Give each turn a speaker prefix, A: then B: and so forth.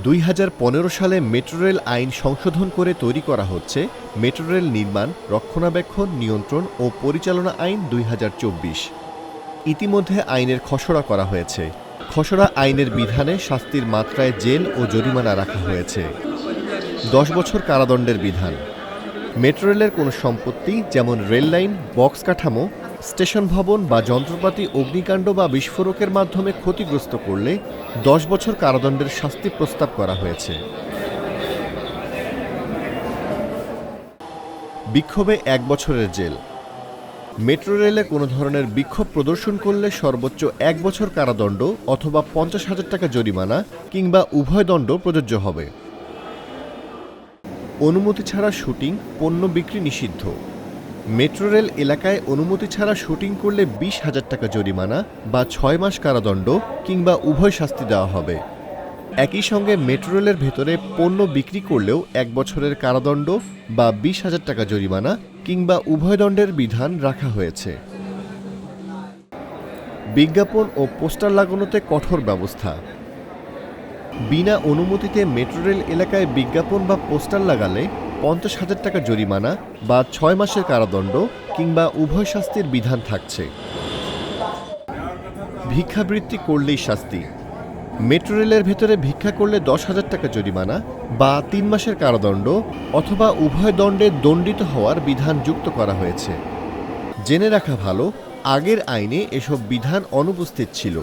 A: 2015 সালে metro rail আইন সংশোধন করে তৈরি করা হচ্ছে মেট্রো রেল নির্মাণ, রক্ষণাবেক্ষণ, নিয়ন্ত্রণ ও পরিচালনা আইন 2024। ইতিমধ্যে আইনের খসড়া করা হয়েছে। খসড়া আইনের বিধানে শাস্তির মাত্রায় জেল ও জরিমানা রাখা হয়েছে। 10 বছর কারাদণ্ডের বিধান। মেট্রো রেলের কোনো সম্পত্তি যেমন রেল লাইন, বক্স কাঠামো, স্টেশন ভবন বা যন্ত্রপাতি অগ্নিকাণ্ড বা বিস্ফোরকের মাধ্যমে ক্ষতিগ্রস্ত করলে 10 বছর কারাদণ্ডের শাস্তি প্রস্তাব করা হয়েছে। বিক্ষোভে 1 বছরের জেল। মেট্রো রেলে কোনো ধরনের বিক্ষোভ প্রদর্শন করলে সর্বোচ্চ 1 বছর কারাদণ্ড অথবা 50,000 টাকা জরিমানা কিংবা উভয় দণ্ড প্রযোজ্য হবে। অনুমতি ছাড়া শুটিং, পণ্য বিক্রি নিষিদ্ধ। মেট্রো রেল এলাকায় অনুমতি ছাড়া শুটিং করলে 20,000 টাকা জরিমানা বা 6 মাস কারাদণ্ড কিংবা উভয় শাস্তি দেওয়া হবে। একই সঙ্গে মেট্রো রেলের ভেতরে পণ্য বিক্রি করলেও 1 বছরের কারাদণ্ড বা 20,000 টাকা জরিমানা কিংবা উভয় দণ্ডের বিধান রাখা হয়েছে। বিজ্ঞাপন ও পোস্টার লাগানোতে কঠোর ব্যবস্থা। বিনা অনুমতিতে মেট্রো রেল এলাকায় বিজ্ঞাপন বা পোস্টার লাগালে 50,000 টাকা জরিমানা বা 6 মাসের কারাদণ্ড কিংবা উভয় শাস্তির বিধান থাকছে। ভিক্ষাবৃত্তি করলেই শাস্তি। মেট্রো রেলের ভেতরে ভিক্ষা করলে 10,000 টাকা জরিমানা বা 3 মাসের কারাদণ্ড অথবা উভয় দণ্ডে দণ্ডিত হওয়ার বিধান যুক্ত করা হয়েছে। জেনে রাখা ভালো, আগের আইনে এসব বিধান অনুপস্থিত ছিল।